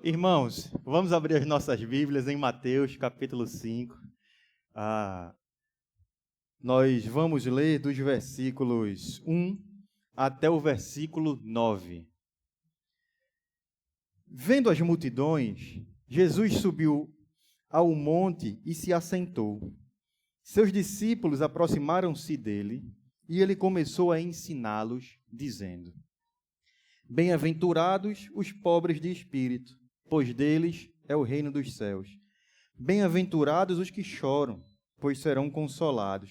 Irmãos, vamos abrir as nossas Bíblias em Mateus, capítulo 5. Nós vamos ler dos versículos 1 até o versículo 9. Vendo as multidões, Jesus subiu ao monte e se assentou. Seus discípulos aproximaram-se dele e ele começou a ensiná-los, dizendo: Bem-aventurados os pobres de espírito, pois deles é o reino dos céus. Bem-aventurados os que choram, pois serão consolados.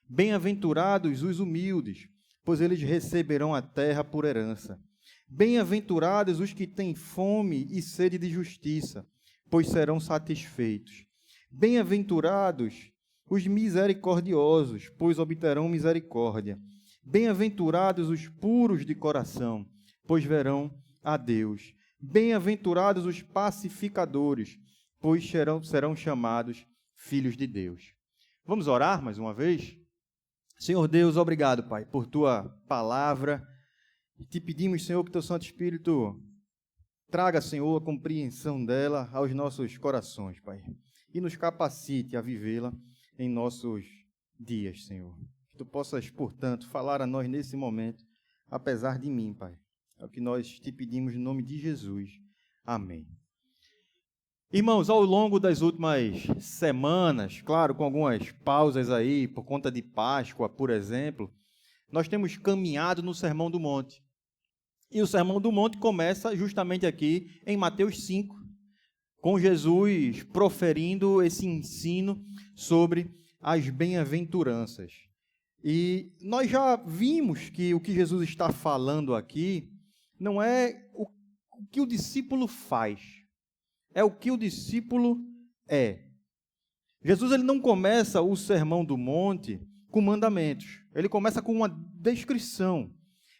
Bem-aventurados os humildes, pois eles receberão a terra por herança. Bem-aventurados os que têm fome e sede de justiça, pois serão satisfeitos. Bem-aventurados os misericordiosos, pois obterão misericórdia. Bem-aventurados os puros de coração, pois verão a Deus. Bem-aventurados os pacificadores, pois serão chamados filhos de Deus. Vamos orar mais uma vez? Senhor Deus, obrigado, Pai, por Tua palavra. Te pedimos, Senhor, que Teu Santo Espírito traga, Senhor, a compreensão dela aos nossos corações, Pai, e nos capacite a vivê-la em nossos dias, Senhor. Que Tu possas, portanto, falar a nós nesse momento, apesar de mim, Pai. É o que nós te pedimos no nome de Jesus. Amém. Irmãos, ao longo das últimas semanas, claro, com algumas pausas aí, por conta de Páscoa, por exemplo, nós temos caminhado no Sermão do Monte. E o Sermão do Monte começa justamente aqui em Mateus 5, com Jesus proferindo esse ensino sobre as bem-aventuranças. E nós já vimos que o que Jesus está falando aqui não é o que o discípulo faz, é o que o discípulo é. Jesus ele não começa o Sermão do Monte com mandamentos, ele começa com uma descrição.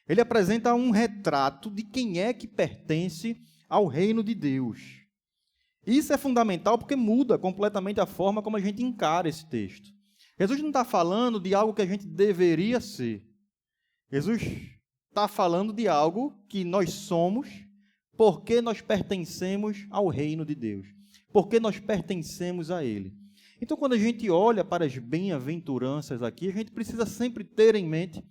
Ele apresenta um retrato de quem é que pertence ao reino de Deus. Isso é fundamental porque muda completamente a forma como a gente encara esse texto. Jesus não está falando de algo que a gente deveria ser. Jesus está falando de algo que nós somos porque nós pertencemos ao reino de Deus, porque nós pertencemos a Ele. Então, quando a gente olha para as bem-aventuranças aqui, a gente precisa sempre ter em mente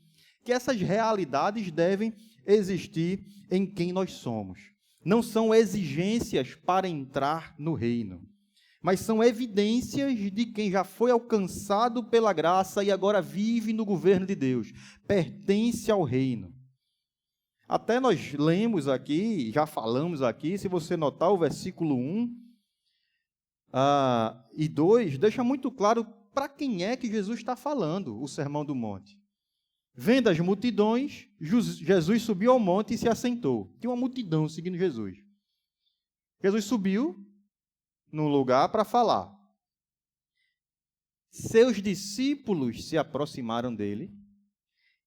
que essas realidades devem existir em quem nós somos. Não são exigências para entrar no reino, mas são evidências de quem já foi alcançado pela graça e agora vive no governo de Deus, pertence ao reino. Até nós lemos aqui, já falamos aqui, se você notar o versículo 1 e 2, deixa muito claro para quem é que Jesus está falando o Sermão do Monte. Vendo as multidões, Jesus subiu ao monte e se assentou. Tinha uma multidão seguindo Jesus. Jesus subiu num lugar para falar. Seus discípulos se aproximaram dele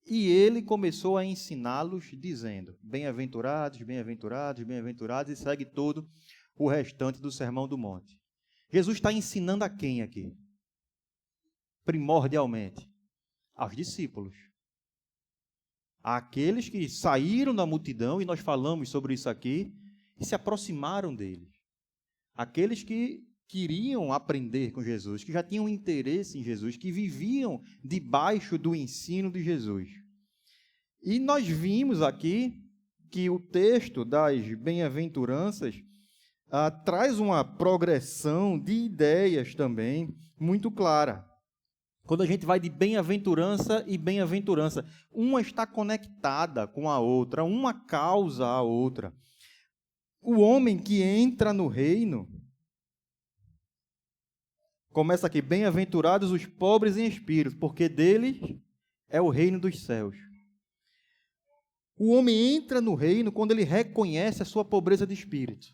e ele começou a ensiná-los, dizendo: Bem-aventurados, bem-aventurados, bem-aventurados, e segue todo o restante do Sermão do Monte. Jesus está ensinando a quem aqui? Primordialmente, aos discípulos. Àqueles que saíram da multidão, e nós falamos sobre isso aqui, e se aproximaram deles. Aqueles que queriam aprender com Jesus, que já tinham interesse em Jesus, que viviam debaixo do ensino de Jesus. E nós vimos aqui que o texto das bem-aventuranças traz uma progressão de ideias também muito clara. Quando a gente vai de bem-aventurança e bem-aventurança, uma está conectada com a outra, uma causa a outra. O homem que entra no reino, começa aqui, bem-aventurados os pobres em espírito, porque deles é o reino dos céus. O homem entra no reino quando ele reconhece a sua pobreza de espírito.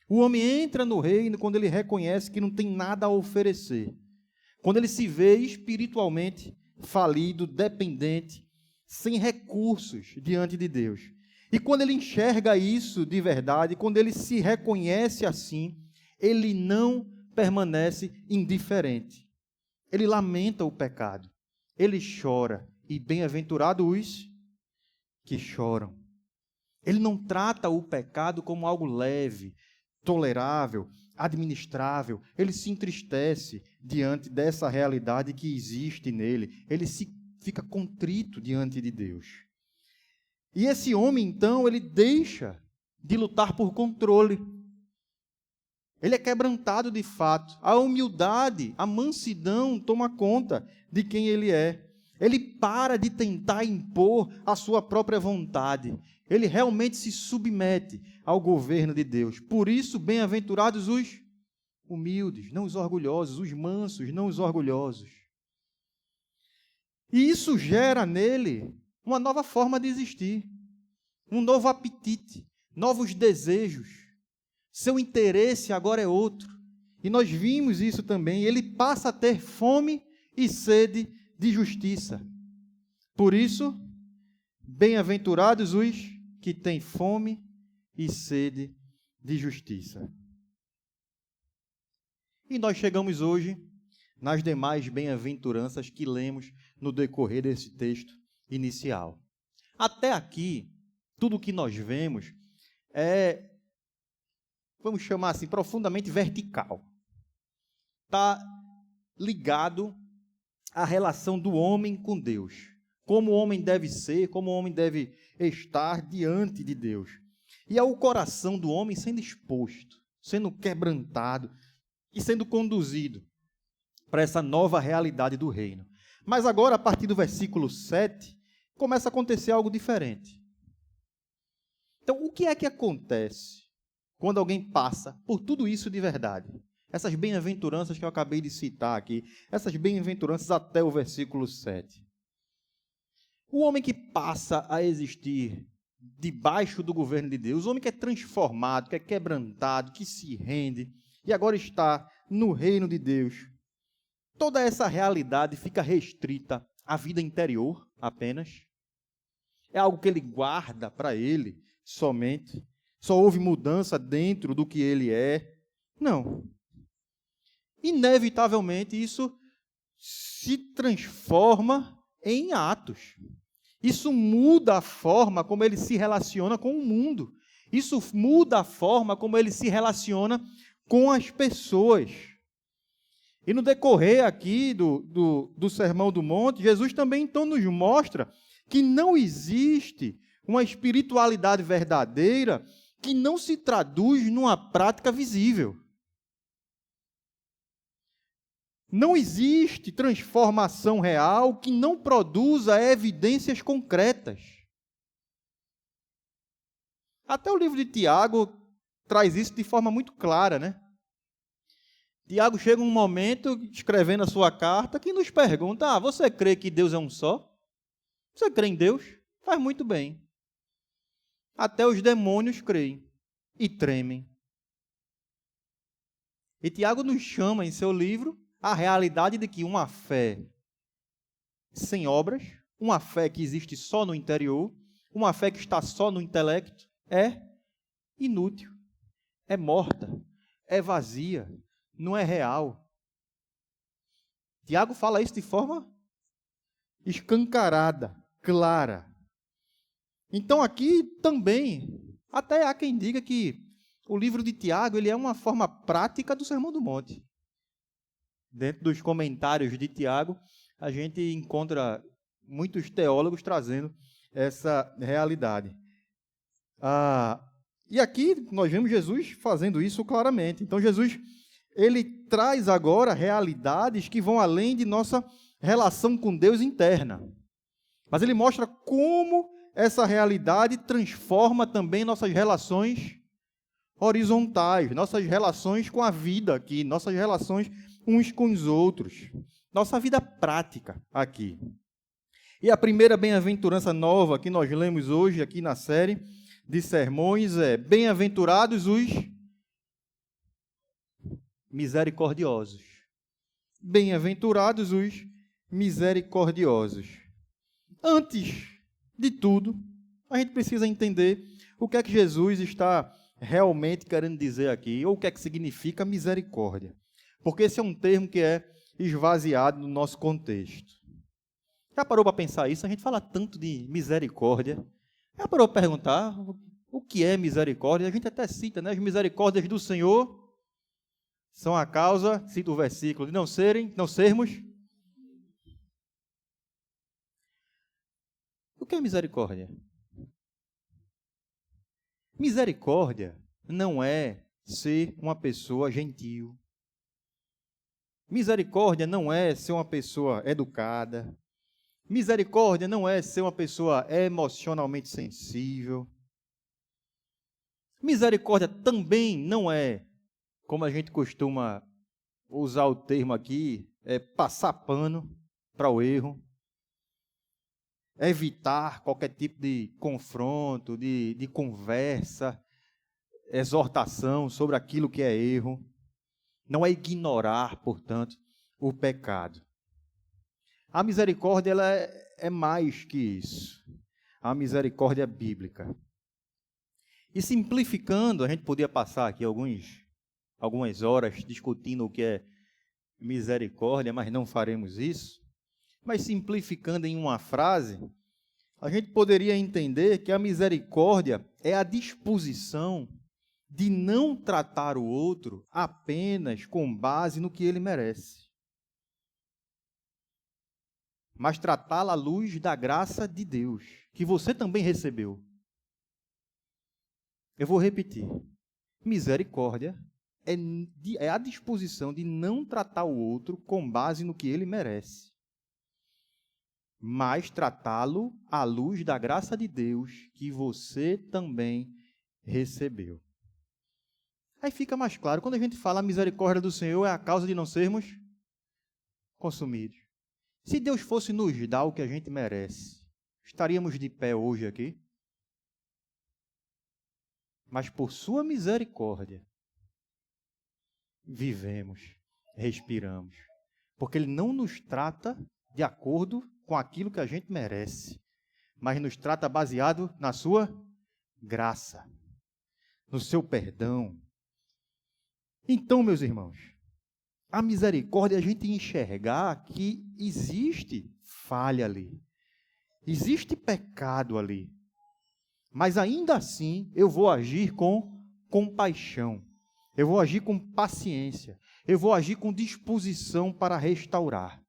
O homem entra no reino quando ele reconhece que não tem nada a oferecer. Quando ele se vê espiritualmente falido, dependente, sem recursos diante de Deus. E quando ele enxerga isso de verdade, quando ele se reconhece assim, ele não permanece indiferente. Ele lamenta o pecado, ele chora, e bem-aventurados os que choram. Ele não trata o pecado como algo leve, tolerável, administrável. Ele se entristece diante dessa realidade que existe nele. Ele fica contrito diante de Deus. E esse homem, então, ele deixa de lutar por controle. Ele é quebrantado de fato. A humildade, a mansidão toma conta de quem ele é. Ele para de tentar impor a sua própria vontade. Ele realmente se submete ao governo de Deus. Por isso, bem-aventurados os humildes, não os orgulhosos, os mansos, não os orgulhosos. E isso gera nele uma nova forma de existir, um novo apetite, novos desejos. Seu interesse agora é outro. E nós vimos isso também. Ele passa a ter fome e sede de justiça. Por isso, bem-aventurados os que têm fome e sede de justiça. E nós chegamos hoje nas demais bem-aventuranças que lemos no decorrer desse texto inicial. Até aqui, tudo o que nós vemos é, vamos chamar assim, profundamente vertical. Está ligado à relação do homem com Deus. Como o homem deve ser, como o homem deve estar diante de Deus. E é o coração do homem sendo exposto, sendo quebrantado e sendo conduzido para essa nova realidade do reino. Mas agora, a partir do versículo 7, começa a acontecer algo diferente. Então, o que é que acontece quando alguém passa por tudo isso de verdade? Essas bem-aventuranças que eu acabei de citar aqui, essas bem-aventuranças até o versículo 7. O homem que passa a existir debaixo do governo de Deus, o homem que é transformado, que é quebrantado, que se rende, e agora está no reino de Deus, toda essa realidade fica restrita à vida interior apenas? É algo que ele guarda para ele somente? Só houve mudança dentro do que ele é? Não. Inevitavelmente, isso se transforma em atos. Isso muda a forma como ele se relaciona com o mundo. Isso muda a forma como ele se relaciona com as pessoas. E no decorrer aqui do Sermão do Monte, Jesus também então nos mostra que não existe uma espiritualidade verdadeira que não se traduz numa prática visível. Não existe transformação real que não produza evidências concretas. Até o livro de Tiago traz isso de forma muito clara, né? Tiago chega um momento, escrevendo a sua carta, que nos pergunta: você crê que Deus é um só? Você crê em Deus? Faz muito bem. Até os demônios creem e tremem. E Tiago nos chama em seu livro a realidade de que uma fé sem obras, uma fé que existe só no interior, uma fé que está só no intelecto, é inútil, é morta, é vazia, não é real. Tiago fala isso de forma escancarada, clara. Então aqui também, até há quem diga que o livro de Tiago ele é uma forma prática do Sermão do Monte. Dentro dos comentários de Tiago, a gente encontra muitos teólogos trazendo essa realidade. E aqui nós vemos Jesus fazendo isso claramente. Então Jesus, ele traz agora realidades que vão além de nossa relação com Deus interna. Mas ele mostra como essa realidade transforma também nossas relações horizontais, nossas relações com a vida aqui, nossas relações uns com os outros, nossa vida prática aqui. E a primeira bem-aventurança nova que nós lemos hoje aqui na série de sermões é: bem-aventurados os misericordiosos. Bem-aventurados os misericordiosos. Antes de tudo, a gente precisa entender o que é que Jesus está realmente querendo dizer aqui, ou o que é que significa misericórdia. Porque esse é um termo que é esvaziado no nosso contexto. Já parou para pensar isso? A gente fala tanto de misericórdia. Já parou para perguntar O que é misericórdia? A gente até cita, né? As misericórdias do Senhor são a causa, cita o versículo, de não sermos. O que é misericórdia? Misericórdia não é ser uma pessoa gentil. Misericórdia não é ser uma pessoa educada. Misericórdia não é ser uma pessoa emocionalmente sensível. Misericórdia também não é, como a gente costuma usar o termo aqui, passar pano para o erro, evitar qualquer tipo de confronto, de conversa, exortação sobre aquilo que é erro. Não é ignorar, portanto, o pecado. A misericórdia ela é mais que isso. A misericórdia bíblica. E simplificando, a gente podia passar aqui algumas horas discutindo o que é misericórdia, mas não faremos isso. Mas simplificando em uma frase, a gente poderia entender que a misericórdia é a disposição de não tratar o outro apenas com base no que ele merece, mas tratá-lo à luz da graça de Deus, que você também recebeu. Eu vou repetir. Misericórdia é a disposição de não tratar o outro com base no que ele merece, mas tratá-lo à luz da graça de Deus, que você também recebeu. Aí fica mais claro, quando a gente fala a misericórdia do Senhor é a causa de não sermos consumidos. Se Deus fosse nos dar o que a gente merece, estaríamos de pé hoje aqui? Mas por sua misericórdia, vivemos, respiramos. Porque Ele não nos trata de acordo com aquilo que a gente merece, mas nos trata baseado na sua graça, no seu perdão. Então, meus irmãos, a misericórdia é a gente enxergar que existe falha ali, existe pecado ali, mas ainda assim eu vou agir com compaixão, eu vou agir com paciência, eu vou agir com disposição para restaurar.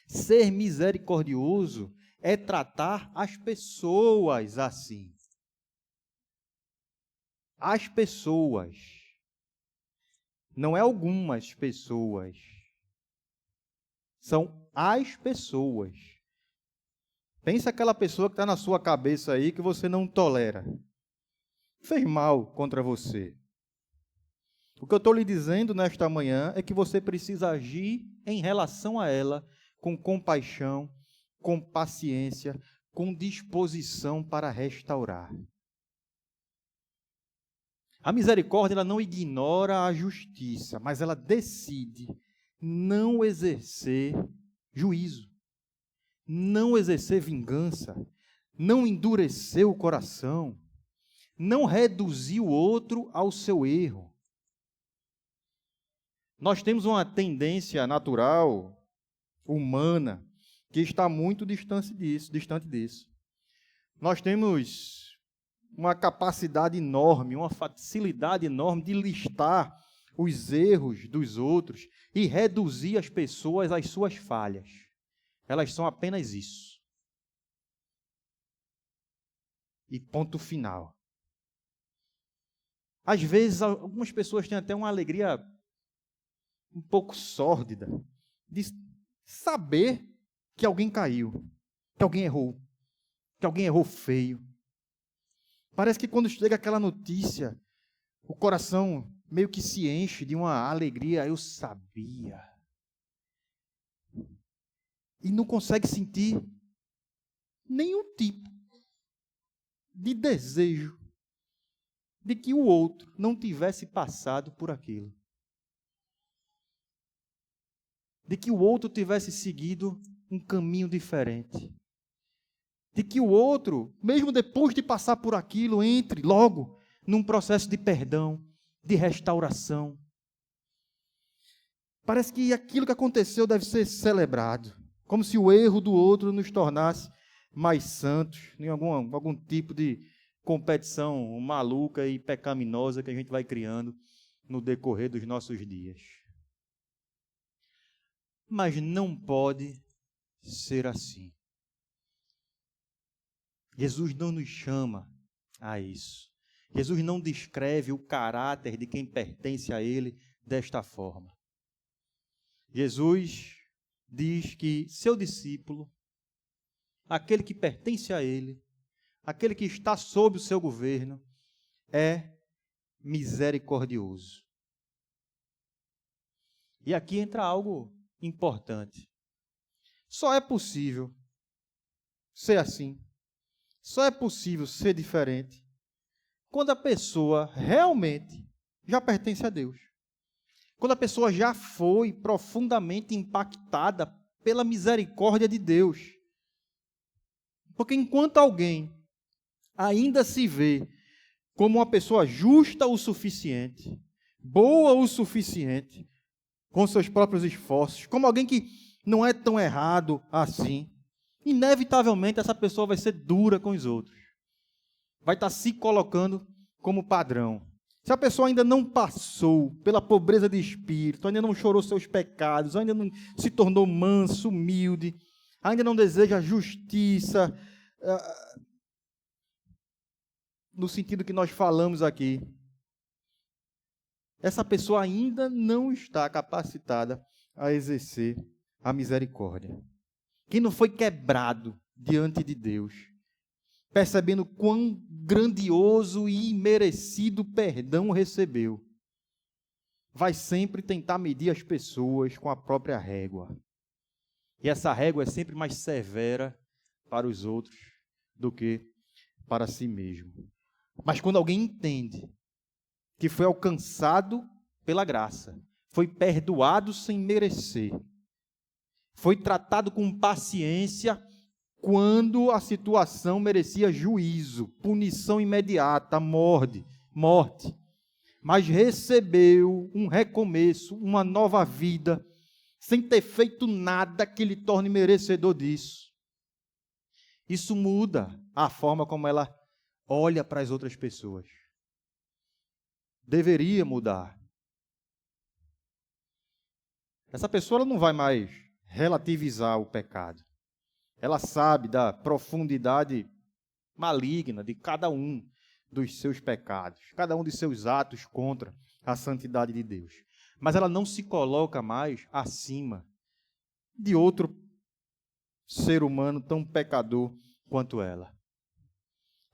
Ser misericordioso é tratar as pessoas assim. As pessoas. Não é algumas pessoas. São as pessoas. Pensa aquela pessoa que está na sua cabeça aí que você não tolera. Fez mal contra você. O que eu estou lhe dizendo nesta manhã é que você precisa agir em relação a ela com compaixão, com paciência, com disposição para restaurar. A misericórdia ela não ignora a justiça, mas ela decide não exercer juízo, não exercer vingança, não endurecer o coração, não reduzir o outro ao seu erro. Nós temos uma tendência natural, humana, que está muito distante disso. Nós temos uma capacidade enorme, uma facilidade enorme de listar os erros dos outros e reduzir as pessoas às suas falhas. Elas são apenas isso. E ponto final. Às vezes, algumas pessoas têm até uma alegria um pouco sórdida de saber que alguém caiu, que alguém errou feio. Parece que quando chega aquela notícia, o coração meio que se enche de uma alegria, eu sabia. E não consegue sentir nenhum tipo de desejo de que o outro não tivesse passado por aquilo. De que o outro tivesse seguido um caminho diferente. De que o outro, mesmo depois de passar por aquilo, entre logo num processo de perdão, de restauração. Parece que aquilo que aconteceu deve ser celebrado, como se o erro do outro nos tornasse mais santos, em algum tipo de competição maluca e pecaminosa que a gente vai criando no decorrer dos nossos dias. Mas não pode ser assim. Jesus não nos chama a isso. Jesus não descreve o caráter de quem pertence a Ele desta forma. Jesus diz que seu discípulo, aquele que pertence a Ele, aquele que está sob o seu governo, é misericordioso. E aqui entra algo importante. Só é possível ser assim, só é possível ser diferente, quando a pessoa realmente já pertence a Deus. Quando a pessoa já foi profundamente impactada pela misericórdia de Deus. Porque enquanto alguém ainda se vê como uma pessoa justa o suficiente, boa o suficiente, com seus próprios esforços, como alguém que não é tão errado assim, inevitavelmente essa pessoa vai ser dura com os outros. Vai estar se colocando como padrão. Se a pessoa ainda não passou pela pobreza de espírito, ainda não chorou seus pecados, ainda não se tornou manso, humilde, ainda não deseja justiça, no sentido que nós falamos aqui, essa pessoa ainda não está capacitada a exercer a misericórdia. Quem não foi quebrado diante de Deus, percebendo quão grandioso e imerecido perdão recebeu, vai sempre tentar medir as pessoas com a própria régua. E essa régua é sempre mais severa para os outros do que para si mesmo. Mas quando alguém entende que foi alcançado pela graça, foi perdoado sem merecer, foi tratado com paciência quando a situação merecia juízo, punição imediata, morte, mas recebeu um recomeço, uma nova vida, sem ter feito nada que lhe torne merecedor disso. Isso muda a forma como ela olha para as outras pessoas. Deveria mudar. Essa pessoa ela não vai mais relativizar o pecado. Ela sabe da profundidade maligna de cada um dos seus pecados, cada um de seus atos contra a santidade de Deus. Mas ela não se coloca mais acima de outro ser humano tão pecador quanto ela.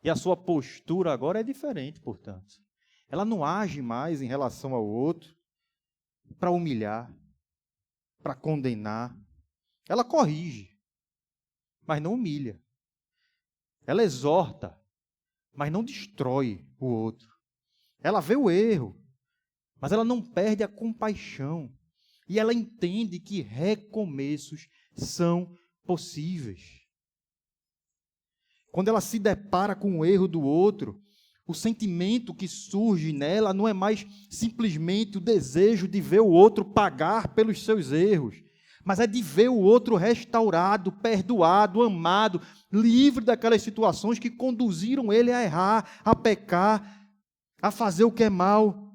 E a sua postura agora é diferente, portanto. Ela não age mais em relação ao outro para humilhar, para condenar. Ela corrige, mas não humilha. Ela exorta, mas não destrói o outro. Ela vê o erro, mas ela não perde a compaixão. E ela entende que recomeços são possíveis. Quando ela se depara com o erro do outro, o sentimento que surge nela não é mais simplesmente o desejo de ver o outro pagar pelos seus erros, mas é de ver o outro restaurado, perdoado, amado, livre daquelas situações que conduziram ele a errar, a pecar, a fazer o que é mal,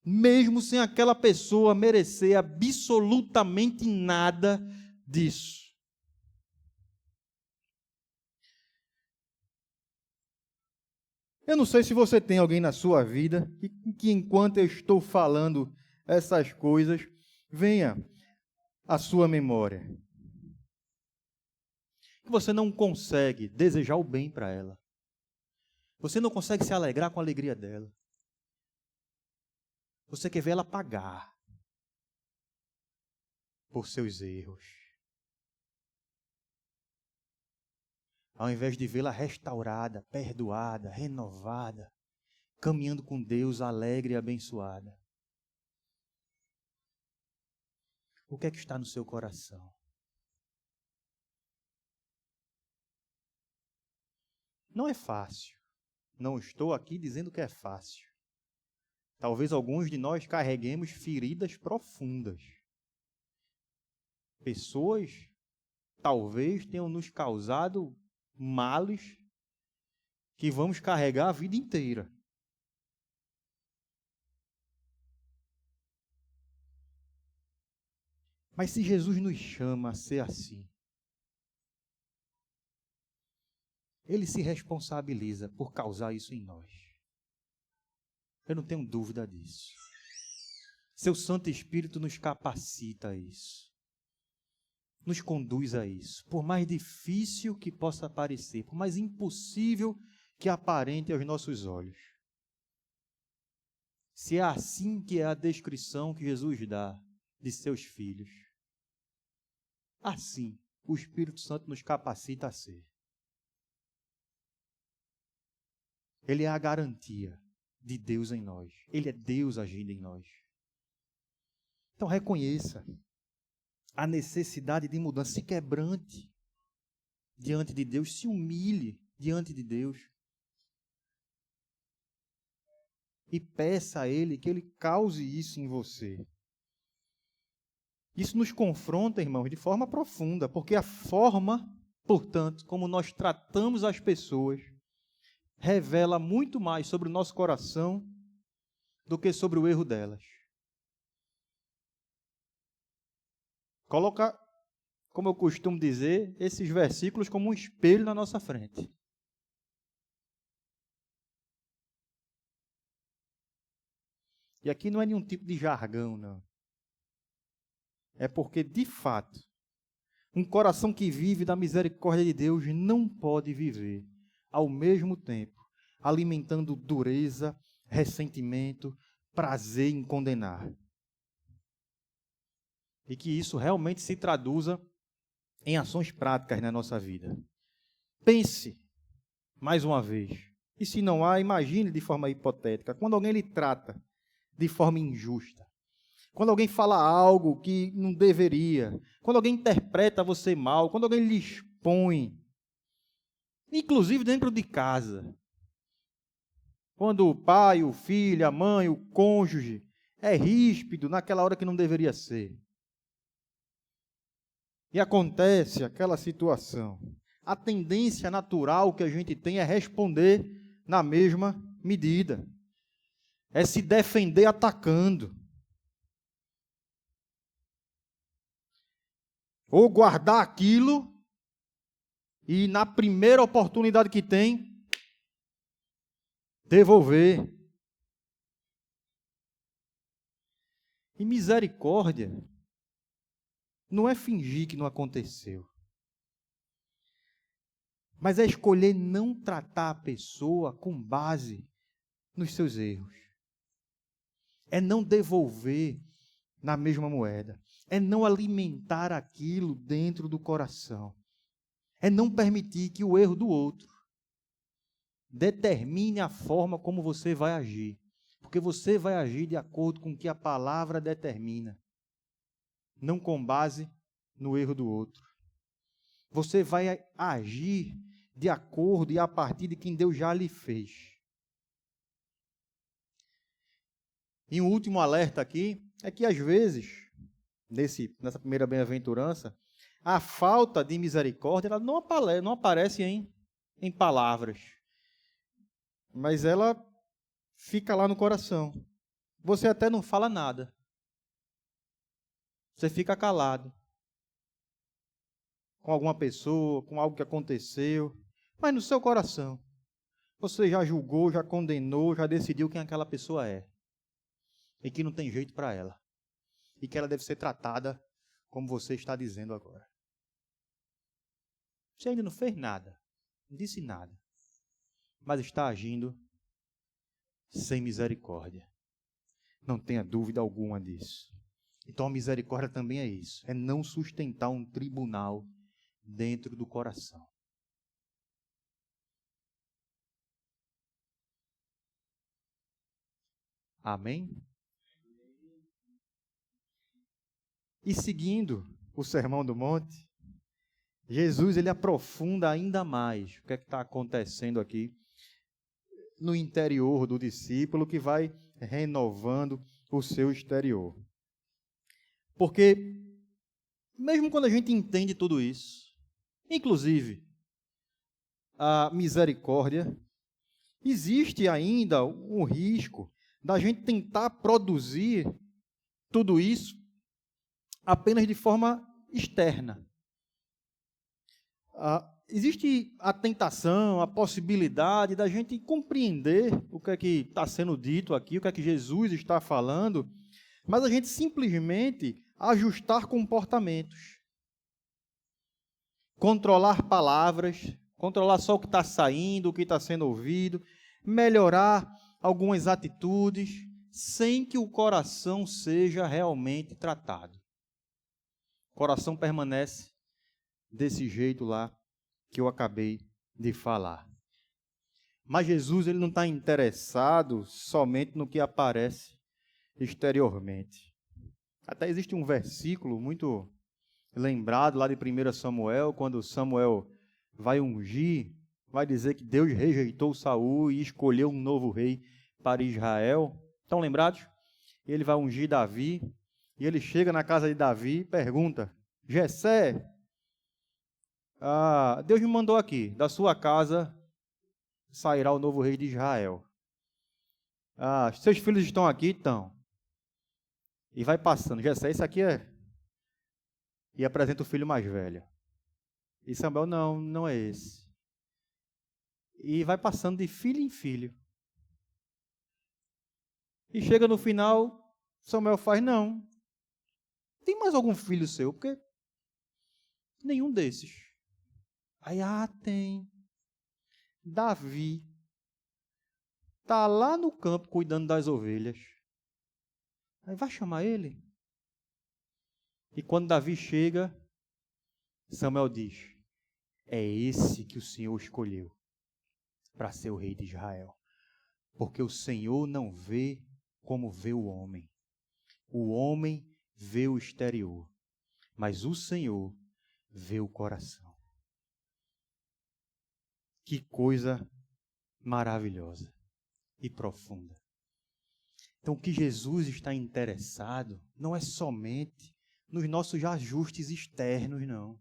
mesmo sem aquela pessoa merecer absolutamente nada disso. Eu não sei se você tem alguém na sua vida que enquanto eu estou falando essas coisas, venha à sua memória. Você não consegue desejar o bem para ela. Você não consegue se alegrar com a alegria dela. Você quer ver ela pagar por seus erros, ao invés de vê-la restaurada, perdoada, renovada, caminhando com Deus alegre e abençoada. O que é que está no seu coração? Não é fácil. Não estou aqui dizendo que é fácil. Talvez alguns de nós carreguemos feridas profundas. Pessoas talvez tenham nos causado males que vamos carregar a vida inteira. Mas se Jesus nos chama a ser assim, Ele se responsabiliza por causar isso em nós. Eu não tenho dúvida disso. Seu Santo Espírito nos capacita a isso. Nos conduz a isso. Por mais difícil que possa parecer, por mais impossível que aparente aos nossos olhos. Se é assim que é a descrição que Jesus dá de seus filhos, assim o Espírito Santo nos capacita a ser. Ele é a garantia de Deus em nós. Ele é Deus agindo em nós. Então reconheça a necessidade de mudança. Se quebrante diante de Deus. Se humilhe diante de Deus. E peça a Ele que Ele cause isso em você. Isso nos confronta, irmãos, de forma profunda, porque a forma, portanto, como nós tratamos as pessoas, revela muito mais sobre o nosso coração do que sobre o erro delas. Coloca, como eu costumo dizer, esses versículos como um espelho na nossa frente. E aqui não é nenhum tipo de jargão, não. É porque, de fato, um coração que vive da misericórdia de Deus não pode viver ao mesmo tempo alimentando dureza, ressentimento, prazer em condenar. E que isso realmente se traduza em ações práticas na nossa vida. Pense, mais uma vez, e se não há, imagine de forma hipotética, quando alguém lhe trata de forma injusta, quando alguém fala algo que não deveria, quando alguém interpreta você mal, quando alguém lhe expõe, inclusive dentro de casa, quando o pai, o filho, a mãe, o cônjuge é ríspido naquela hora que não deveria ser. E acontece aquela situação. A tendência natural que a gente tem é responder na mesma medida. É se defender atacando. Ou guardar aquilo e na primeira oportunidade que tem, devolver. E misericórdia não é fingir que não aconteceu, mas é escolher não tratar a pessoa com base nos seus erros. É não devolver na mesma moeda. É não alimentar aquilo dentro do coração. É não permitir que o erro do outro determine a forma como você vai agir. Porque você vai agir de acordo com o que a palavra determina, não com base no erro do outro. Você vai agir de acordo e a partir de quem Deus já lhe fez. E um último alerta aqui é que às vezes, nessa primeira bem-aventurança, a falta de misericórdia ela não aparece em palavras, mas ela fica lá no coração. Você até não fala nada. Você fica calado com alguma pessoa, com algo que aconteceu, mas no seu coração você já julgou, já condenou, já decidiu quem aquela pessoa é e que não tem jeito para ela e que ela deve ser tratada como você está dizendo agora. Você ainda não fez nada, não disse nada, mas está agindo sem misericórdia. Não tenha dúvida alguma disso. Então a misericórdia também é isso, é não sustentar um tribunal dentro do coração. Amém? E seguindo o Sermão do Monte, Jesus ele aprofunda ainda mais o que é que está acontecendo aqui no interior do discípulo, que vai renovando o seu exterior. Porque, mesmo quando a gente entende tudo isso, inclusive a misericórdia, existe ainda um risco da gente tentar produzir tudo isso apenas de forma externa. Existe a tentação, a possibilidade da gente compreender o que é que está sendo dito aqui, o que é que Jesus está falando, mas a gente simplesmente ajustar comportamentos, controlar palavras, controlar só o que está saindo, o que está sendo ouvido, melhorar algumas atitudes, sem que o coração seja realmente tratado. O coração permanece desse jeito lá que eu acabei de falar. Mas Jesus, ele não está interessado somente no que aparece exteriormente. Até existe um versículo muito lembrado lá de 1 Samuel, quando Samuel vai ungir, vai dizer que Deus rejeitou Saul e escolheu um novo rei para Israel. Estão lembrados? Ele vai ungir Davi, e ele chega na casa de Davi e pergunta: Jessé, Deus me mandou aqui, da sua casa sairá o novo rei de Israel. Seus filhos estão aqui? Estão. E vai passando, Jessé, isso aqui é... E apresenta o filho mais velho. E Samuel, não é esse. E vai passando de filho em filho. E chega no final, Samuel faz, não. Tem mais algum filho seu? Porque nenhum desses. Aí, tem. Davi está lá no campo cuidando das ovelhas. Aí vai chamar ele. E quando Davi chega, Samuel diz: é esse que o Senhor escolheu para ser o rei de Israel. Porque o Senhor não vê como vê o homem. O homem vê o exterior, mas o Senhor vê o coração. Que coisa maravilhosa e profunda. Então, o que Jesus está interessado não é somente nos nossos ajustes externos, não.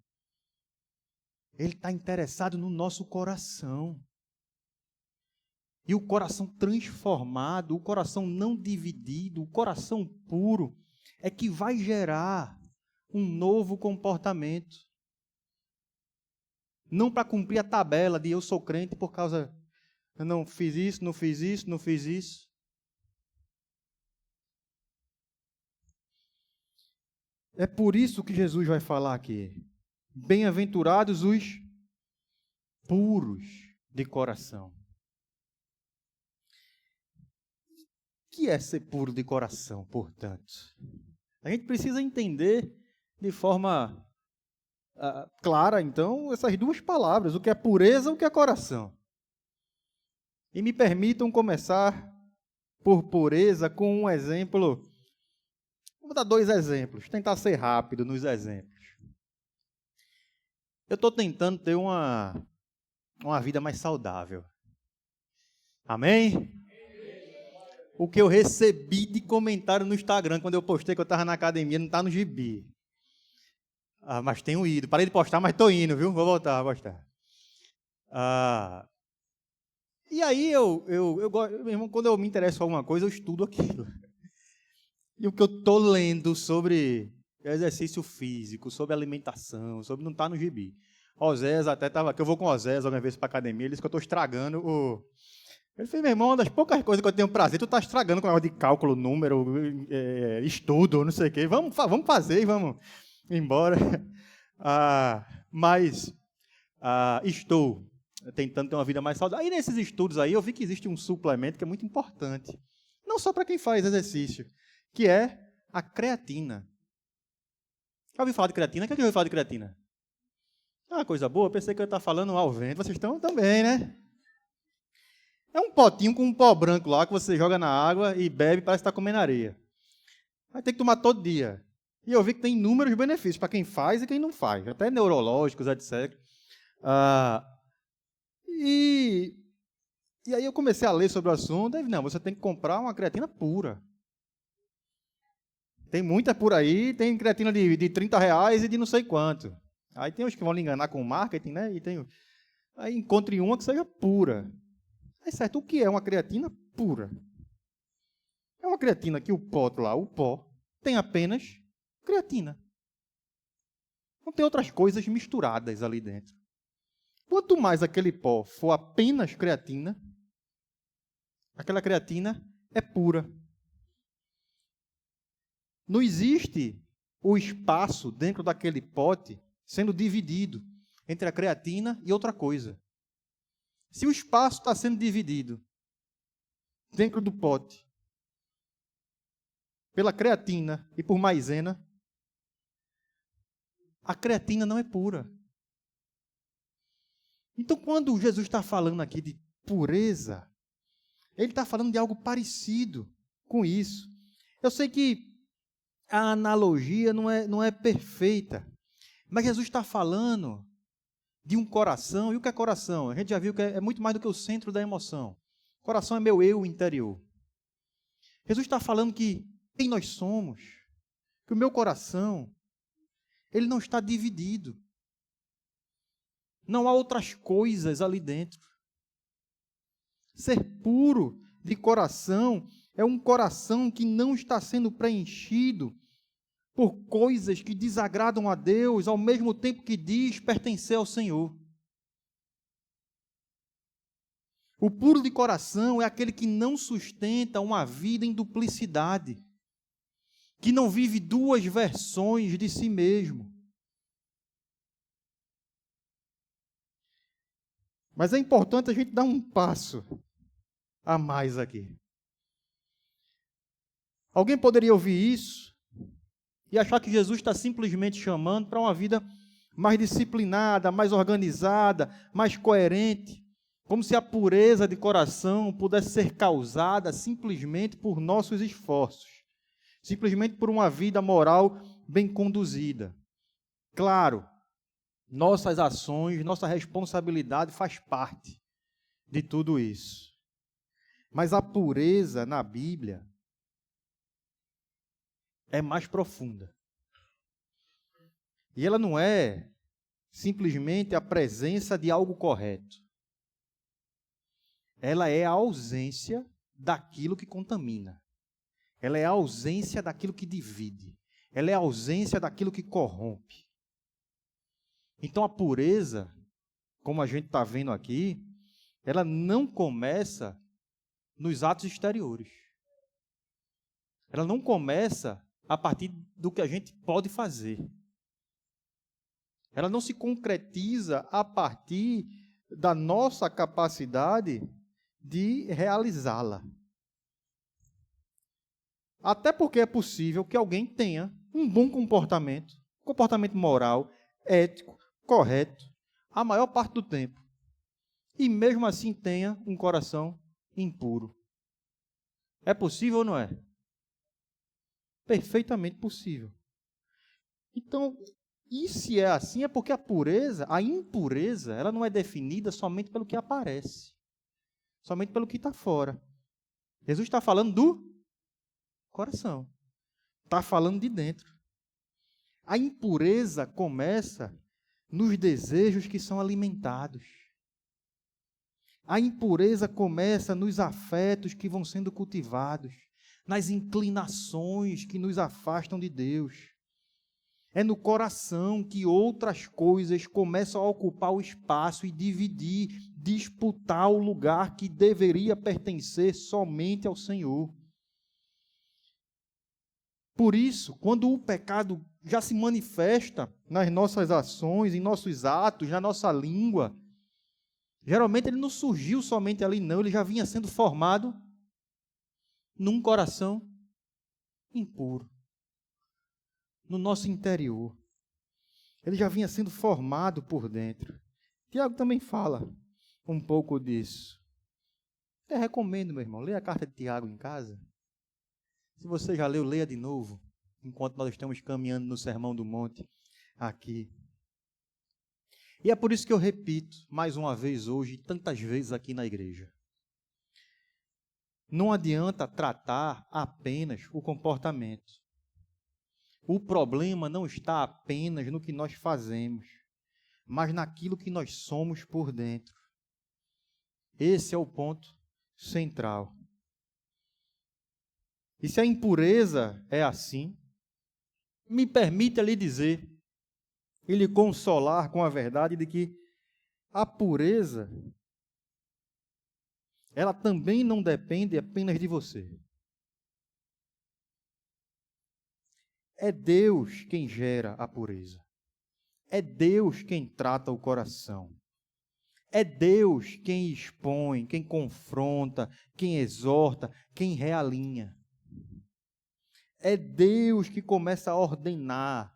Ele está interessado no nosso coração. E o coração transformado, o coração não dividido, o coração puro, é que vai gerar um novo comportamento. Não para cumprir a tabela de eu sou crente por causa... Eu não fiz isso, não fiz isso, não fiz isso. É por isso que Jesus vai falar aqui. Bem-aventurados os puros de coração. O que é ser puro de coração, portanto? A gente precisa entender de forma clara, então, essas duas palavras, o que é pureza, o que é coração. E me permitam começar por pureza com um exemplo. Vou dar 2 exemplos, tentar ser rápido nos exemplos. Eu estou tentando ter uma vida mais saudável. Amém? O que eu recebi de comentário no Instagram, quando eu postei que eu estava na academia, não está no gibi. Mas tenho ido. Parei de postar, mas estou indo, viu? Vou voltar a postar. E aí, quando eu me interesso por alguma coisa, eu estudo aquilo. E o que eu estou lendo sobre exercício físico, sobre alimentação, não está no gibi. Osés até estava, que eu vou com Osés alguma vez para a academia, ele disse que eu estou estragando o... Ele fez, meu irmão, uma das poucas coisas que eu tenho prazer, tu está estragando com o negócio de cálculo, número, estudo, não sei o quê. Vamos fazer e vamos embora. Mas estou tentando ter uma vida mais saudável. Aí nesses estudos aí eu vi que existe um suplemento que é muito importante. Não só para quem faz exercício, que é a creatina. Já ouviu falar de creatina? Quem já ouviu falar de creatina? Coisa boa, pensei que eu estava falando ao vento. Vocês estão também, né? É um potinho com um pó branco lá que você joga na água e bebe, parece que está comendo areia. Vai ter que tomar todo dia. E eu vi que tem inúmeros benefícios para quem faz e quem não faz, até neurológicos, etc. E aí eu comecei a ler sobre o assunto, e não, você tem que comprar uma creatina pura. Tem muita por aí, tem creatina de R$30 e de não sei quanto. Aí tem os que vão lhe enganar com o marketing, né? Aí encontre uma que seja pura. É certo, o que é uma creatina pura? É uma creatina que o pote lá, o pó, tem apenas creatina. Não tem outras coisas misturadas ali dentro. Quanto mais aquele pó for apenas creatina, aquela creatina é pura. Não existe o espaço dentro daquele pote sendo dividido entre a creatina e outra coisa. Se o espaço está sendo dividido dentro do pote pela creatina e por maisena, a creatina não é pura. Então, quando Jesus está falando aqui de pureza, ele está falando de algo parecido com isso. Eu sei que a analogia não é perfeita, mas Jesus está falando de um coração. E o que é coração? A gente já viu que é muito mais do que o centro da emoção. Coração é meu eu interior. Jesus está falando que quem nós somos, que o meu coração, ele não está dividido. Não há outras coisas ali dentro. Ser puro de coração é um coração que não está sendo preenchido por coisas que desagradam a Deus, ao mesmo tempo que diz pertencer ao Senhor. O puro de coração é aquele que não sustenta uma vida em duplicidade, que não vive duas versões de si mesmo. Mas é importante a gente dar um passo a mais aqui. Alguém poderia ouvir isso e achar que Jesus está simplesmente chamando para uma vida mais disciplinada, mais organizada, mais coerente, como se a pureza de coração pudesse ser causada simplesmente por nossos esforços, simplesmente por uma vida moral bem conduzida. Claro, nossas ações, nossa responsabilidade faz parte de tudo isso. Mas a pureza na Bíblia é mais profunda. E ela não é simplesmente a presença de algo correto. Ela é a ausência daquilo que contamina. Ela é a ausência daquilo que divide. Ela é a ausência daquilo que corrompe. Então a pureza, como a gente está vendo aqui, ela não começa nos atos exteriores. Ela não começa a partir do que a gente pode fazer. Ela não se concretiza a partir da nossa capacidade de realizá-la. Até porque é possível que alguém tenha um bom comportamento moral, ético, correto, a maior parte do tempo, e mesmo assim tenha um coração impuro. É possível ou não é? Perfeitamente possível. Então, e se é assim, é porque a impureza, ela não é definida somente pelo que aparece, somente pelo que está fora. Jesus está falando do coração, está falando de dentro. A impureza começa nos desejos que são alimentados. A impureza começa nos afetos que vão sendo cultivados, nas inclinações que nos afastam de Deus. É no coração que outras coisas começam a ocupar o espaço e dividir, disputar o lugar que deveria pertencer somente ao Senhor. Por isso, quando o pecado já se manifesta nas nossas ações, em nossos atos, na nossa língua, geralmente ele não surgiu somente ali, não, ele já vinha sendo formado num coração impuro, no nosso interior. Ele já vinha sendo formado por dentro. Tiago também fala um pouco disso. Eu recomendo, meu irmão, leia a carta de Tiago em casa. Se você já leu, leia de novo, enquanto nós estamos caminhando no Sermão do Monte aqui. E é por isso que eu repito, mais uma vez hoje, tantas vezes aqui na igreja. Não adianta tratar apenas o comportamento. O problema não está apenas no que nós fazemos, mas naquilo que nós somos por dentro. Esse é o ponto central. E se a impureza é assim, me permita lhe dizer e lhe consolar com a verdade de que a pureza, ela também não depende apenas de você. É Deus quem gera a pureza. É Deus quem trata o coração. É Deus quem expõe, quem confronta, quem exorta, quem realinha. É Deus que começa a ordenar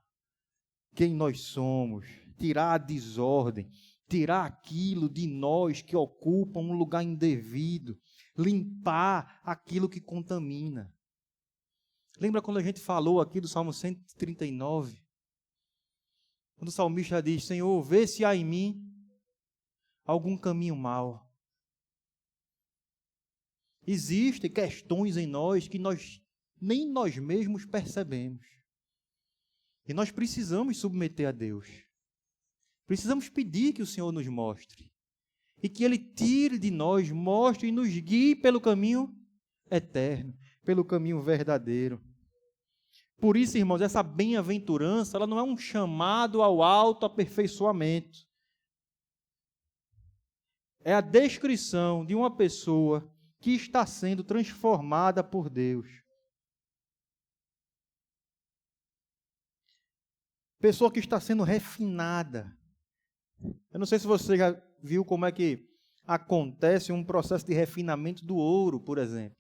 quem nós somos, tirar a desordem, tirar aquilo de nós que ocupa um lugar indevido, limpar aquilo que contamina. Lembra quando a gente falou aqui do Salmo 139? Quando o salmista diz: Senhor, vê se há em mim algum caminho mau. Existem questões em nós que nem nós mesmos percebemos. E nós precisamos submeter a Deus. Precisamos pedir que o Senhor nos mostre. E que Ele tire de nós, mostre e nos guie pelo caminho eterno, pelo caminho verdadeiro. Por isso, irmãos, essa bem-aventurança, ela não é um chamado ao autoaperfeiçoamento. É a descrição de uma pessoa que está sendo transformada por Deus. Pessoa que está sendo refinada. Eu não sei se você já viu como é que acontece um processo de refinamento do ouro, por exemplo.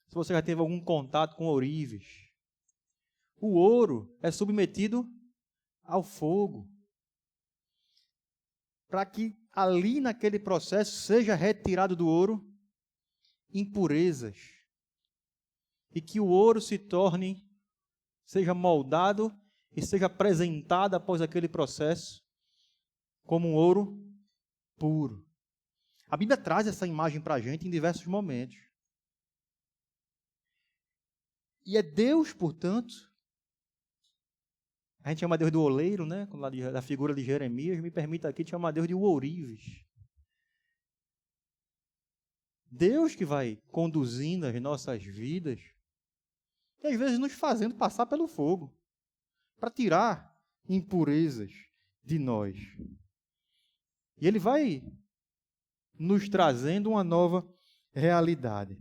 Se você já teve algum contato com ourives. O ouro é submetido ao fogo, para que ali naquele processo seja retirado do ouro impurezas, e que o ouro seja moldado e seja apresentado após aquele processo como um ouro puro. A Bíblia traz essa imagem para a gente em diversos momentos. E é Deus, portanto, a gente chama Deus do oleiro, né? Da figura de Jeremias, me permita aqui chamar Deus de ourives. Deus que vai conduzindo as nossas vidas e às vezes nos fazendo passar pelo fogo para tirar impurezas de nós. E Ele vai nos trazendo uma nova realidade.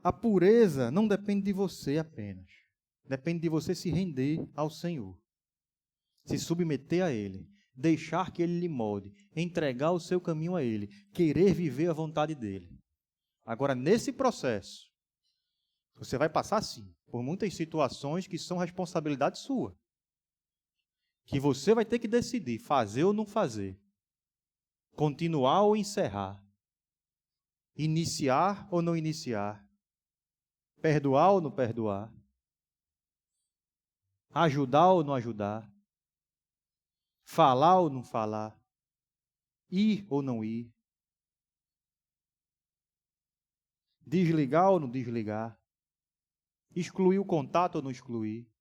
A pureza não depende de você apenas. Depende de você se render ao Senhor, se submeter a Ele, deixar que Ele lhe molde, entregar o seu caminho a Ele, querer viver a vontade dEle. Agora, nesse processo, você vai passar, sim, por muitas situações que são responsabilidade sua, que você vai ter que decidir fazer ou não fazer, continuar ou encerrar, iniciar ou não iniciar, perdoar ou não perdoar, ajudar ou não ajudar, falar ou não falar, ir ou não ir, desligar ou não desligar, excluir o contato ou não excluir,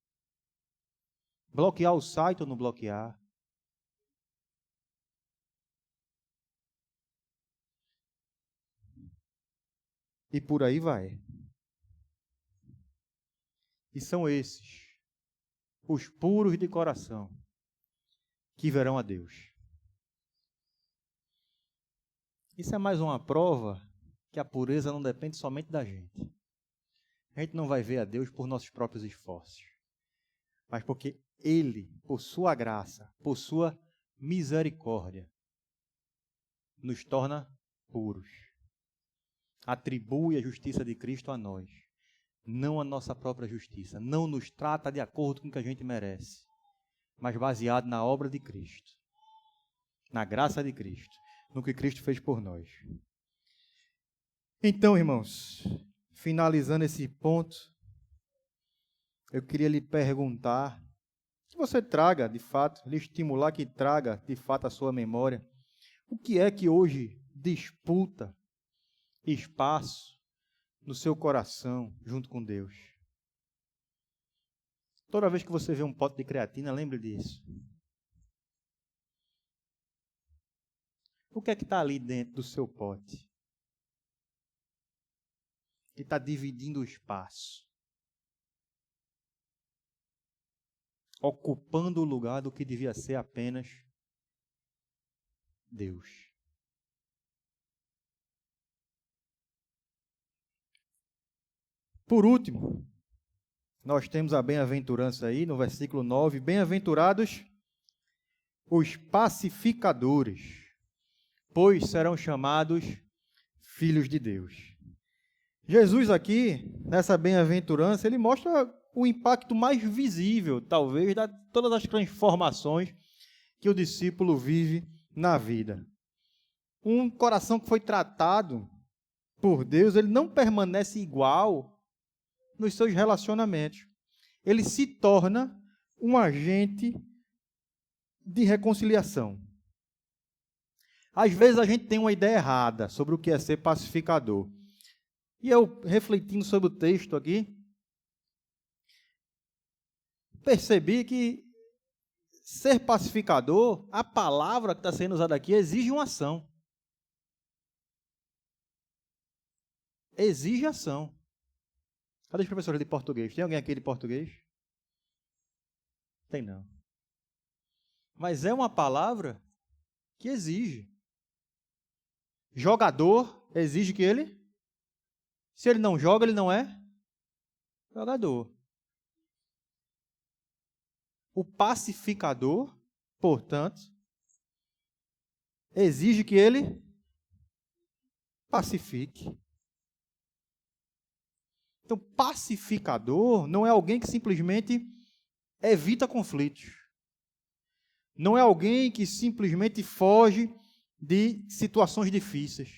bloquear o site ou não bloquear. E por aí vai. E são esses, os puros de coração, que verão a Deus. Isso é mais uma prova que a pureza não depende somente da gente. A gente não vai ver a Deus por nossos próprios esforços, mas porque Ele, por sua graça, por sua misericórdia, nos torna puros. Atribui a justiça de Cristo a nós, não a nossa própria justiça. Não nos trata de acordo com o que a gente merece, mas baseado na obra de Cristo, na graça de Cristo, no que Cristo fez por nós. Então, irmãos, finalizando esse ponto, eu queria lhe perguntar, que você traga, de fato, lhe estimular que traga, de fato, a sua memória, o que é que hoje disputa espaço no seu coração junto com Deus? Toda vez que você vê um pote de creatina, lembre disso. O que é que está ali dentro do seu pote? Que está dividindo o espaço, ocupando o lugar do que devia ser apenas Deus. Por último, nós temos a bem-aventurança aí no versículo 9: bem-aventurados os pacificadores, pois serão chamados filhos de Deus. Jesus aqui, nessa bem-aventurança, ele mostra o impacto mais visível, talvez, de todas as transformações que o discípulo vive na vida. Um coração que foi tratado por Deus, ele não permanece igual nos seus relacionamentos. Ele se torna um agente de reconciliação. Às vezes a gente tem uma ideia errada sobre o que é ser pacificador. E eu, refletindo sobre o texto aqui, percebi que ser pacificador, a palavra que está sendo usada aqui, exige uma ação. Exige ação. Cadê os professores de português? Tem alguém aqui de português? Tem não. Mas é uma palavra que exige. Jogador exige que ele, se ele não joga, ele não é jogador. O pacificador, portanto, exige que ele pacifique. Então, pacificador não é alguém que simplesmente evita conflitos. Não é alguém que simplesmente foge de situações difíceis.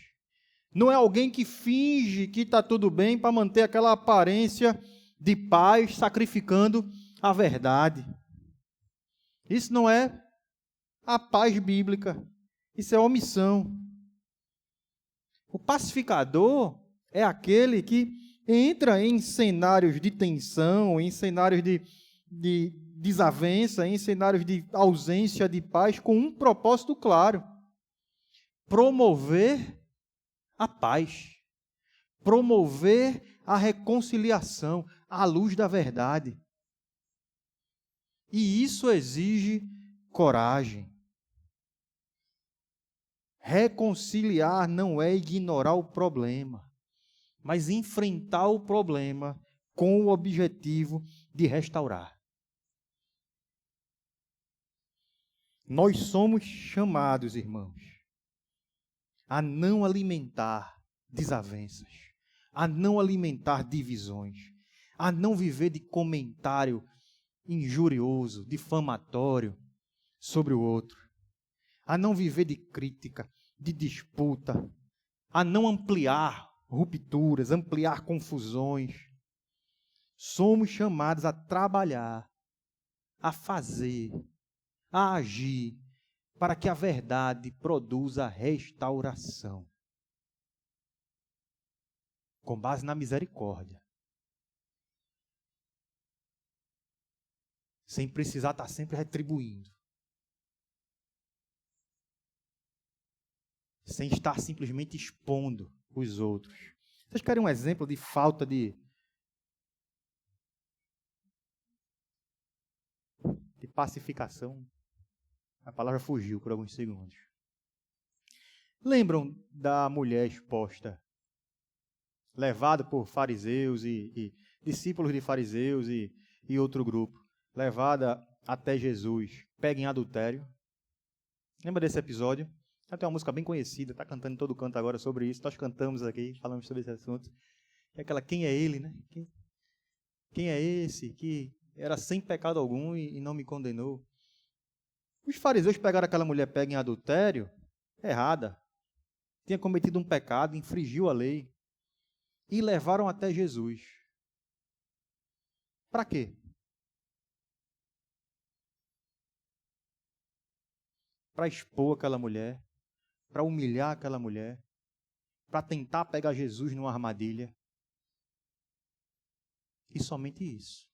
Não é alguém que finge que está tudo bem para manter aquela aparência de paz, sacrificando a verdade. Isso não é a paz bíblica. Isso é omissão. O pacificador é aquele que entra em cenários de tensão, em cenários de desavença, em cenários de ausência de paz, com um propósito claro: promover a paz, promover a reconciliação à luz da verdade. E isso exige coragem. Reconciliar não é ignorar o problema, mas enfrentar o problema com o objetivo de restaurar. Nós somos chamados, irmãos, a não alimentar desavenças, a não alimentar divisões, a não viver de comentário injurioso, difamatório sobre o outro, a não viver de crítica, de disputa, a não ampliar rupturas, ampliar confusões. Somos chamados a trabalhar, a fazer, a agir, para que a verdade produza restauração, com base na misericórdia, sem precisar estar sempre retribuindo, sem estar simplesmente expondo os outros. Vocês querem um exemplo de falta de pacificação? A palavra fugiu por alguns segundos. Lembram da mulher exposta, levada por fariseus e discípulos de fariseus e outro grupo, levada até Jesus, pega em adultério? Lembra desse episódio? Tem uma música bem conhecida, está cantando em todo canto agora sobre isso. Nós cantamos aqui, falamos sobre esse assunto. É aquela, quem é ele, né? Quem é esse que era sem pecado algum e não me condenou? Os fariseus pegaram aquela mulher pega em adultério, errada, tinha cometido um pecado, infringiu a lei, e levaram até Jesus. Para quê? Para expor aquela mulher, para humilhar aquela mulher, para tentar pegar Jesus numa armadilha. E somente isso.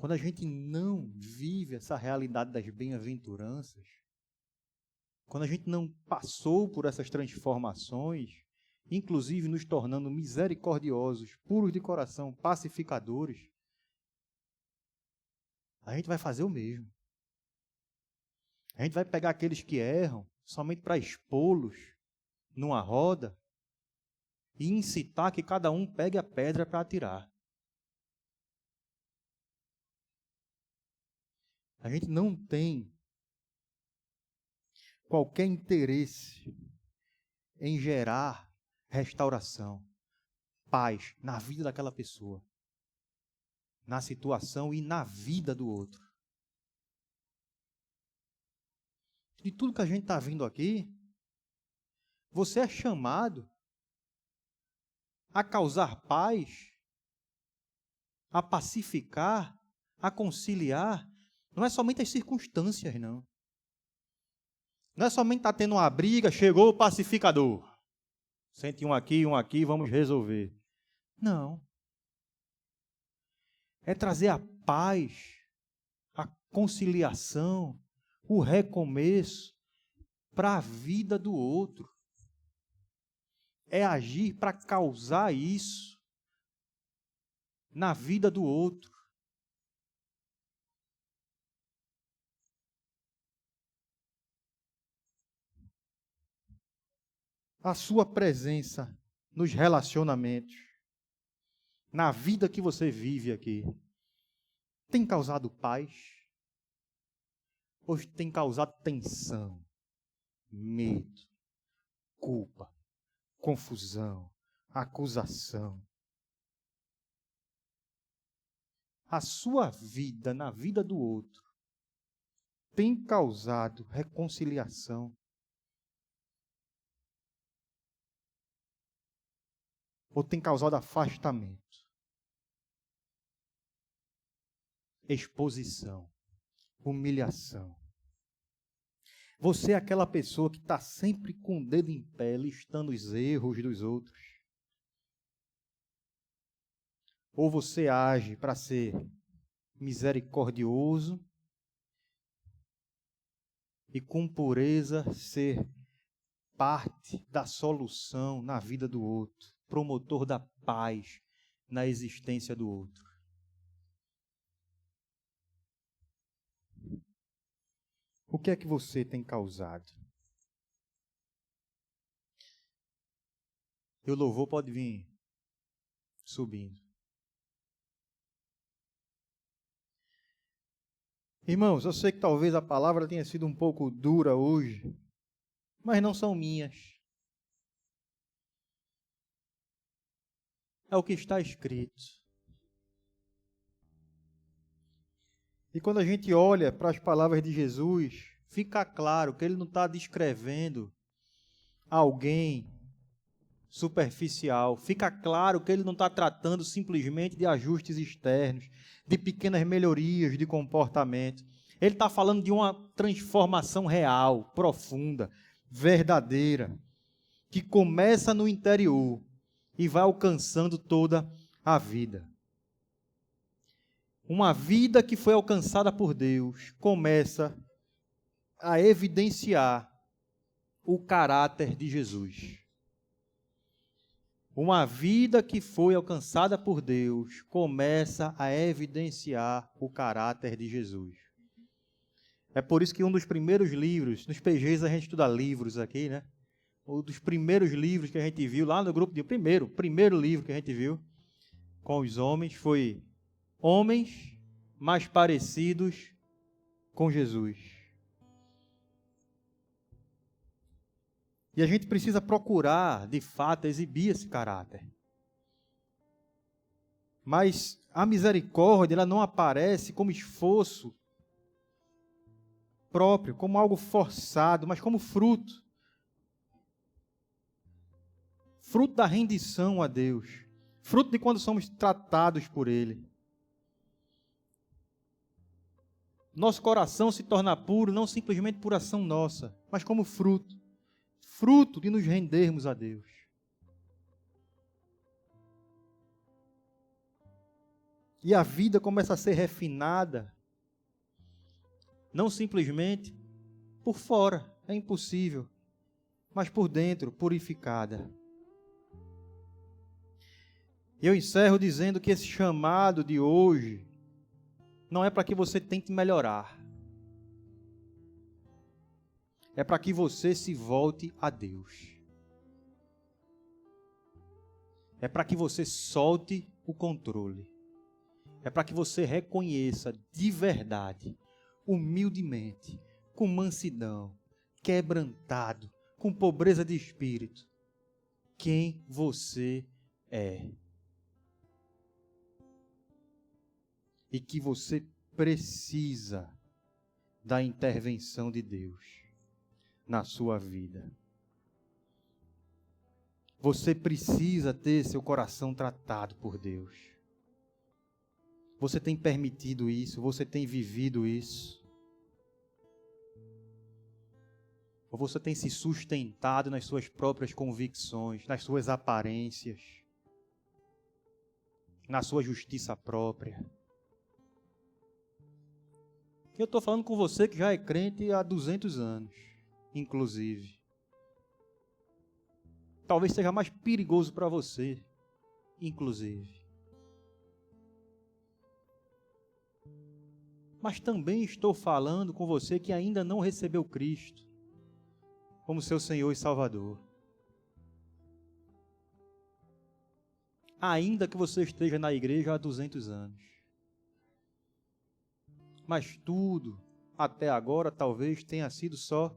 quando a gente não vive essa realidade das bem-aventuranças, quando a gente não passou por essas transformações, inclusive nos tornando misericordiosos, puros de coração, pacificadores, a gente vai fazer o mesmo. A gente vai pegar aqueles que erram somente para expô-los numa roda e incitar que cada um pegue a pedra para atirar. A gente não tem qualquer interesse em gerar restauração, paz na vida daquela pessoa, na situação e na vida do outro. De tudo que a gente está vendo aqui, você é chamado a causar paz, a pacificar, a conciliar. Não é somente as circunstâncias, não. Não é somente estar tendo uma briga, chegou o pacificador. Sente um aqui, vamos resolver. Não. É trazer a paz, a conciliação, o recomeço para a vida do outro. É agir para causar isso na vida do outro. A sua presença nos relacionamentos, na vida que você vive aqui, tem causado paz? Ou tem causado tensão, medo, culpa, confusão, acusação? A sua vida na vida do outro tem causado reconciliação? Ou tem causado afastamento, exposição, humilhação? Você é aquela pessoa que está sempre com o dedo em pé, listando os erros dos outros? Ou você age para ser misericordioso e com pureza ser parte da solução na vida do outro, promotor da paz na existência do outro? O que é que você tem causado? E o louvor pode vir subindo. Irmãos, eu sei que talvez a palavra tenha sido um pouco dura hoje, mas não são minhas. É o que está escrito. E quando a gente olha para as palavras de Jesus, fica claro que ele não está descrevendo alguém superficial. Fica claro que ele não está tratando simplesmente de ajustes externos, de pequenas melhorias de comportamento. Ele está falando de uma transformação real, profunda, verdadeira, que começa no interior e vai alcançando toda a vida. Uma vida que foi alcançada por Deus começa a evidenciar o caráter de Jesus. Uma vida que foi alcançada por Deus começa a evidenciar o caráter de Jesus. É por isso que um dos primeiros livros, nos PGs a gente estuda livros aqui, né? Um dos primeiros livros que a gente viu lá no grupo de primeiro livro que a gente viu com os homens foi Homens Mais Parecidos com Jesus. E a gente precisa procurar, de fato, exibir esse caráter. Mas a misericórdia, ela não aparece como esforço próprio, como algo forçado, mas como fruto. Fruto da rendição a Deus. Fruto de quando somos tratados por Ele. Nosso coração se torna puro, não simplesmente por ação nossa, mas como fruto. Fruto de nos rendermos a Deus. E a vida começa a ser refinada, não simplesmente por fora, é impossível, mas por dentro, purificada. E eu encerro dizendo que esse chamado de hoje não é para que você tente melhorar. É para que você se volte a Deus. É para que você solte o controle. É para que você reconheça de verdade, humildemente, com mansidão, quebrantado, com pobreza de espírito, quem você é. E que você precisa da intervenção de Deus na sua vida. Você precisa ter seu coração tratado por Deus. Você tem permitido isso? Você tem vivido isso? Ou você tem se sustentado nas suas próprias convicções, nas suas aparências, na sua justiça própria? Eu estou falando com você que já é crente há 200 anos, inclusive. Talvez seja mais perigoso para você, inclusive. Mas também estou falando com você que ainda não recebeu Cristo como seu Senhor e Salvador. Ainda que você esteja na igreja há 200 anos. Mas tudo, até agora, talvez tenha sido só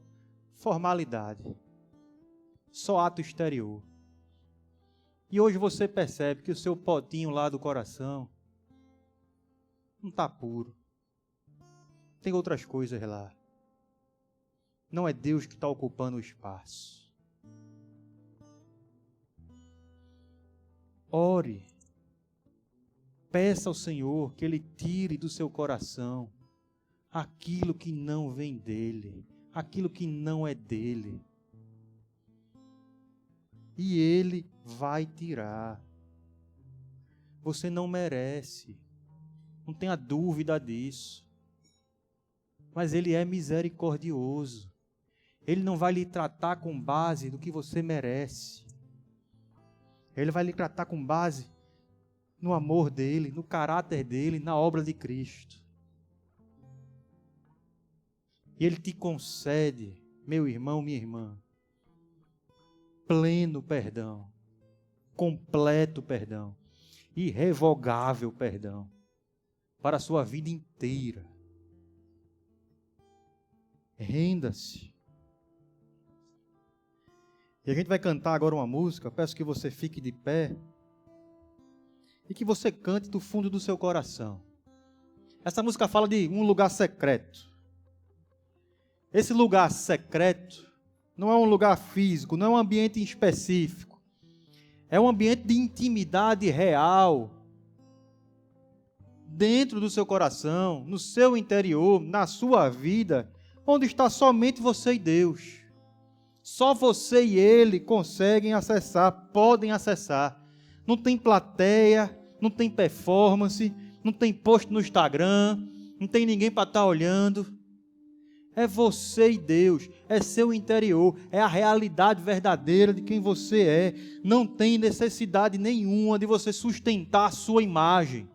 formalidade. Só ato exterior. E hoje você percebe que o seu potinho lá do coração não está puro. Tem outras coisas lá. Não é Deus que está ocupando o espaço. Ore. Peça ao Senhor que Ele tire do seu coração aquilo que não vem dEle, aquilo que não é dEle. E Ele vai tirar. Você não merece. Não tenha dúvida disso. Mas Ele é misericordioso. Ele não vai lhe tratar com base do que você merece. Ele vai lhe tratar com base no amor dEle, no caráter dEle, na obra de Cristo. E Ele te concede, meu irmão, minha irmã, pleno perdão, completo perdão, irrevogável perdão, para a sua vida inteira. Renda-se. E a gente vai cantar agora uma música. Peço que você fique de pé e que você cante do fundo do seu coração. Essa música fala de um lugar secreto. Esse lugar secreto não é um lugar físico, não é um ambiente específico. É um ambiente de intimidade real. Dentro do seu coração, no seu interior, na sua vida, onde está somente você e Deus. Só você e Ele conseguem acessar, podem acessar. Não tem plateia, não tem performance, não tem post no Instagram, não tem ninguém para estar olhando. É você e Deus, é seu interior, é a realidade verdadeira de quem você é. Não tem necessidade nenhuma de você sustentar a sua imagem.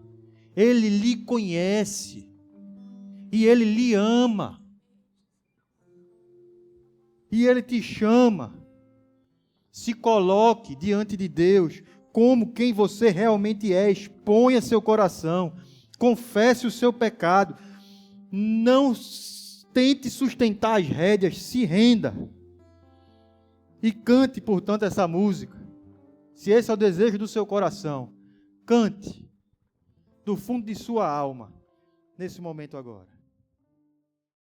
Ele lhe conhece e Ele lhe ama. E Ele te chama. Se coloque diante de Deus como quem você realmente é. Exponha seu coração. Confesse o seu pecado. Não tente sustentar as rédeas. Se renda. E cante, portanto, essa música. Se esse é o desejo do seu coração, cante do fundo de sua alma nesse momento agora.